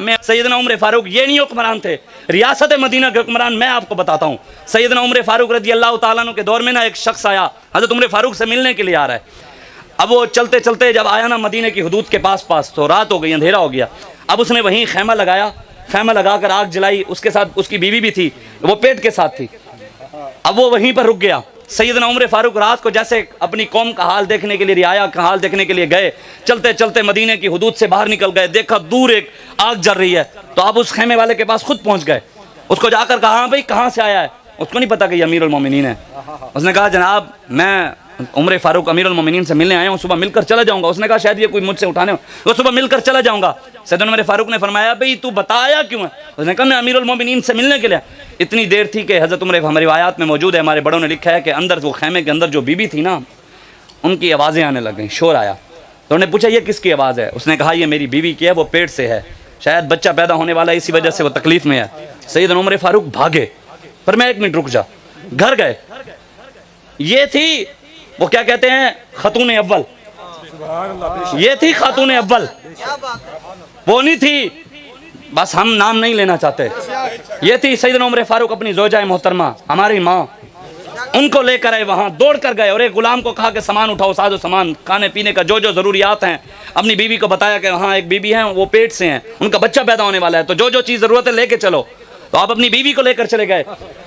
میں سیدنا عمر فاروق یہ نہیں حکمران تھے، ریاست مدینہ کے حکمران میں آپ کو بتاتا ہوں۔ سیدنا عمر فاروق رضی اللہ تعالیٰ عنہ کے دور میں نا ایک شخص آیا، حضرت عمر فاروق سے ملنے کے لیے آ رہا ہے۔ اب وہ چلتے چلتے جب آیا نا مدینہ کی حدود کے پاس تو رات ہو گئی، اندھیرا ہو گیا۔ اب اس نے وہیں خیمہ لگایا، خیمہ لگا کر آگ جلائی، اس کے ساتھ اس کی بیوی بھی تھی، وہ پیٹ کے ساتھ تھی۔ اب وہ وہیں پر رک گیا۔ سیدنا عمر فاروق رات کو جیسے اپنی قوم کا حال دیکھنے کے لیے، رعایا کا حال دیکھنے کے لیے گئے، چلتے چلتے مدینہ کی حدود سے باہر نکل گئے، دیکھا دور ایک آگ جل رہی ہے، تو اب اس خیمے والے کے پاس خود پہنچ گئے۔ اس کو جا کر کہا ہاں بھائی کہاں سے آیا ہے؟ اس کو نہیں پتا کہ یہ امیر المومنین ہے۔ اس نے کہا جناب میں عمر فاروق امیر المومنین سے ملنے آیا ہوں، صبح مل کر چلا جاؤں گا۔ اس نے کہا شاید یہ کوئی مجھ سے اٹھانے ہو، وہ صبح مل کر چلا جاؤں گا۔ سیدنا عمر فاروق نے فرمایا بھئی تو بتایا کیوں ہے؟ اس نے کہا میں امیر المومنین سے ملنے کے لیے۔ اتنی دیر تھی کہ حضرت عمر ہماری روایات میں موجود ہے، ہمارے بڑوں نے لکھا ہے کہ اندر وہ خیمے کے اندر جو بی بی تھی نا، ان کی آوازیں آنے لگ گئیں، شور آیا۔ تو انہوں نے پوچھا یہ کس کی آواز ہے؟ اس نے کہا یہ میری بیوی کی ہے، وہ پیٹ سے ہے، شاید بچہ پیدا ہونے والا ہے، اسی وجہ سے وہ تکلیف میں ہے۔ سیدنا عمر فاروق بھاگے، پر میں ایک منٹ رک جا، گھر گئے۔ یہ تھی وہ کیا کہتے ہیں خاتون اول، یہ تھی خاتون اول، وہ نہیں تھی بس ہم نام نہیں لینا چاہتے، یہ تھی سیدنا عمر فاروق اپنی زوجہ محترمہ ہماری ماں، ان کو لے کر آئے، وہاں دوڑ کر گئے اور ایک غلام کو کہا کہ سامان اٹھاؤ، ساز و سامان کھانے پینے کا جو ضروریات ہیں۔ اپنی بیوی کو بتایا کہ ہاں ایک بیوی ہیں وہ پیٹ سے ہیں، ان کا بچہ پیدا ہونے والا ہے، تو جو چیز ضرورت ہے لے کے چلو۔ تو آپ اپنی بیوی کو لے کر چلے گئے،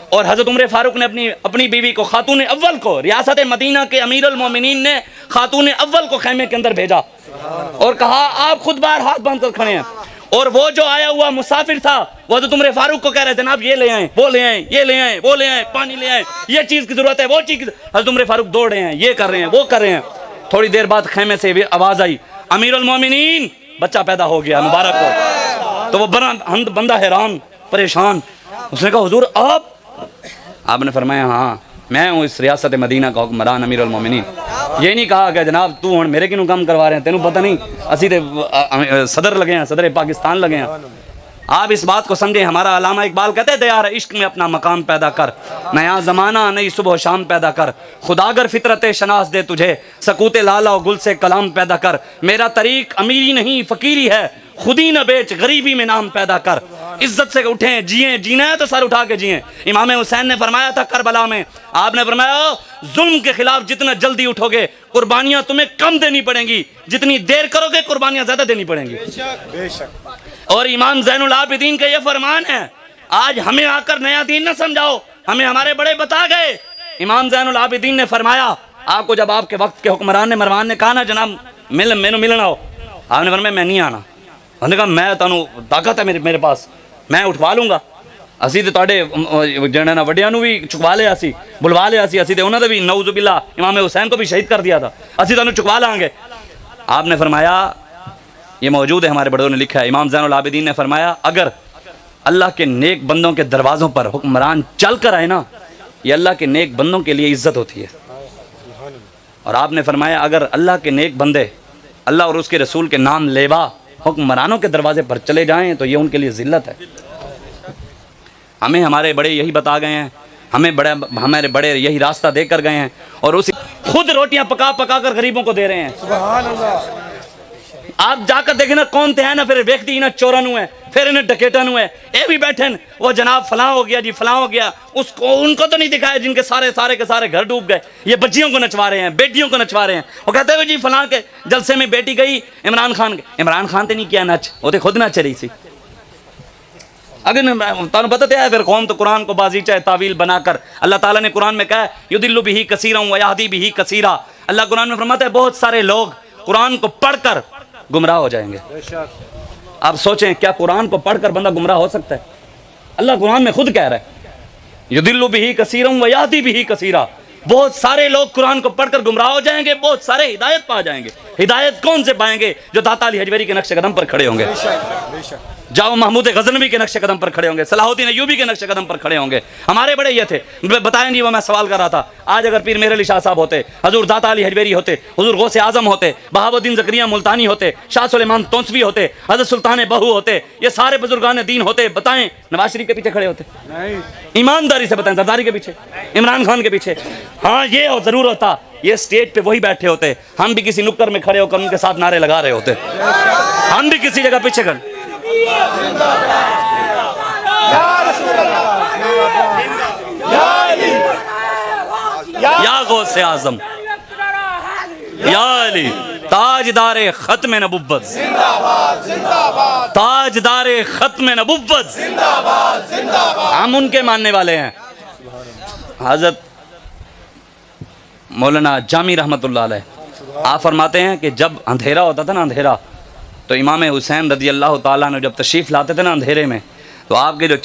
اور حضرت عمر فاروق نے اپنی بیوی کو خاتون اول کو، ریاست مدینہ کے امیر المومنین نے خاتون اول کو خیمے کے اندر بھیجا اور کہا آپ خود باہر ہاتھ باندھ کر کھڑے ہیں۔ اور وہ جو آیا ہوا مسافر تھا وہ حضرت عمر فاروق کو کہہ رہے جناب یہ لے آئیں، وہ لے آئیں، یہ لے آئیں، وہ لے آئیں، پانی لے آئیں، یہ چیز کی ضرورت ہے، وہ چیز کی۔ حضرت عمر فاروق دوڑ رہے ہیں، یہ کر رہے ہیں، وہ کر رہے ہیں۔ تھوڑی دیر بعد خیمے سے آواز آئی امیر المومنین بچہ پیدا ہو گیا، مبارک ہو۔ تو وہ بندہ حیران پریشان، اس نے کہا حضور آپ نے فرمایا ہاں میں ہوں اس ریاست مدینہ کا حکمران امیر المومنین۔ یہ نہیں کہا کہ جناب تو ہن میرے کینوں کام کروا رہے ہیں، تینوں پتہ نہیں اسی تے صدر لگے ہیں، صدر پاکستان لگے ہیں۔ آپ اس بات کو سمجھیں، ہمارا علامہ اقبال کہتے ہیں یار عشق میں اپنا مقام پیدا کر، نیا زمانہ نئی صبح و شام پیدا کر، خدا گر فطرت شناس دے تجھے، سکوت لالا و گل سے کلام پیدا کر، میرا طریق امیری نہیں فقیری ہے، خودی نہ بیچ غریبی میں نام پیدا کر، عزت سے اٹھیں جییں، جینا ہے تو سر اٹھا کے جییں۔ امام حسین نے فرمایا تھا کربلا میں، آپ نے فرمایا ظلم کے خلاف جتنا جلدی اٹھو گے قربانیاں تمہیں کم دینی پڑیں گی، جتنی دیر کرو گے قربانیاں زیادہ دینی پڑیں گی۔ بے شک۔ اور امام زین العابدین کا یہ فرمان ہے، آج ہمیں آ کر نیا دین نہ سمجھاؤ، ہمیں ہمارے بڑے بتا گئے۔ امام زین العابدین نے فرمایا آپ کو جب آپ کے وقت کے حکمران نے مروان نے کہا نا جناب ملنا ہو، آپ نے فرمایا میں نہیں آنا۔ انہوں نے کہا میں تانوں طاقت ہے میرے پاس، میں اٹھوا لوں گا، اسی تے تواڈے جڑے نا وڈیاں نو بھی چکوا لیا سی، بلوا لیا سی، اسی تے انہاں دے بھی نعوذ باللہ امام حسین کو بھی شہید کر دیا تھا، اسی تانوں چکوا لیں گے۔ آپ نے فرمایا یہ موجود ہے ہمارے بڑوں نے لکھا ہے، امام زین العابدین نے فرمایا اگر اللہ کے نیک بندوں کے دروازوں پر حکمران چل کر آئے نا، یہ اللہ کے نیک بندوں کے لیے عزت ہوتی ہے۔ اور آپ نے فرمایا اگر اللہ کے نیک بندے اللہ اور اس کے رسول کے نام لیوا حکمرانوں کے دروازے پر چلے جائیں تو یہ ان کے لیے ذلت ہے۔ ہمیں ہمارے بڑے یہی بتا گئے ہیں، ہمارے بڑے یہی راستہ دے کر گئے ہیں، اور اسی خود روٹیاں پکا پکا کر غریبوں کو دے رہے ہیں۔ سبحان اللہ۔ آپ جا کر دیکھیں نا کون تھے ہیں نا، پھر ویکھتی ہی نا چورن ہوئے، پھر انہیں ڈکیٹن ہوئے، اے بھی بیٹھن وہ جناب فلاں ہو گیا جی فلاں ہو گیا، ان کو تو نہیں دکھایا جن کے سارے کے سارے گھر ڈوب گئے، یہ بچیوں کو نچوا رہے ہیں، بیٹیوں کو نچوا رہے ہیں۔ وہ کہتے ہیں جی فلاں کے جلسے میں بیٹی گئی عمران خان تے نہیں کیا نچ، وہ تے خود نچ رہی سی۔ اگر تانوں پتہ ہے پھر قوم تو قرآن کو بازیچہ تعویل بنا کر، اللہ تعالیٰ نے قرآن میں کہا ہے یضل بہ کثیرا ویہدی بہ کثیرا، اللہ قرآن میں فرماتا ہے بہت سارے لوگ قرآن کو پڑھ کر گمراہ ہو جائیں گے۔ آپ سوچیں کیا قرآن کو پڑھ کر بندہ گمراہ ہو سکتا ہے؟ اللہ قرآن میں خود کہہ رہا ہے یضل بہ کثیرا ویہدی بہ کثیرا، بہت سارے لوگ قرآن کو پڑھ کر گمراہ ہو جائیں گے، بہت سارے ہدایت پا جائیں گے۔ ہدایت کون سے پائیں گے؟ جو داتا علی حجویری کے نقش قدم پر کھڑے ہوں گے، جاؤ محمود غزنوی کے نقش قدم پر کھڑے ہوں گے، صلاح الدین ایوبی کے نقش قدم پر کھڑے ہوں گے۔ ہمارے بڑے یہ تھے، بتائیں نہیں وہ میں سوال کر رہا تھا، آج اگر پیر میرعلی شاہ صاحب ہوتے، حضور داتا علی حجویری ہوتے، حضور غوث اعظم ہوتے، بہاؤ الدین زکریا ملتانی ہوتے، شاہ سلیمان تونسوی ہوتے، حضرت سلطان بہو ہوتے، یہ سارے بزرگان دین ہوتے، بتائیں نواز شریف کے پیچھے کھڑے ہوتے؟ ایمانداری سے بتائیں، زرداری کے پیچھے، عمران خان کے پیچھے؟ ہاں یہ ضرور ہوتا، یہ اسٹیج پہ وہی بیٹھے ہوتے، ہم بھی کسی نکر میں کھڑے ہو کر ان کے ساتھ نعرے لگا رہے ہوتے، ہم بھی کسی جگہ پیچھے کھڑے۔ یا غوث اعظم، یا علی تاجدار ختم نبوت، تاجدار ختم نبوت، ہم ان کے ماننے والے ہیں۔ حضرت مولانا جامی رحمت اللہ علیہ آپ فرماتے ہیں کہ جب اندھیرا ہوتا تھا نا، اندھیرا، تو امام حسین رضی اللہ تعالیٰ نے جب تشریف لاتے تھے نا اندھیرے میں، تو آپ کے جو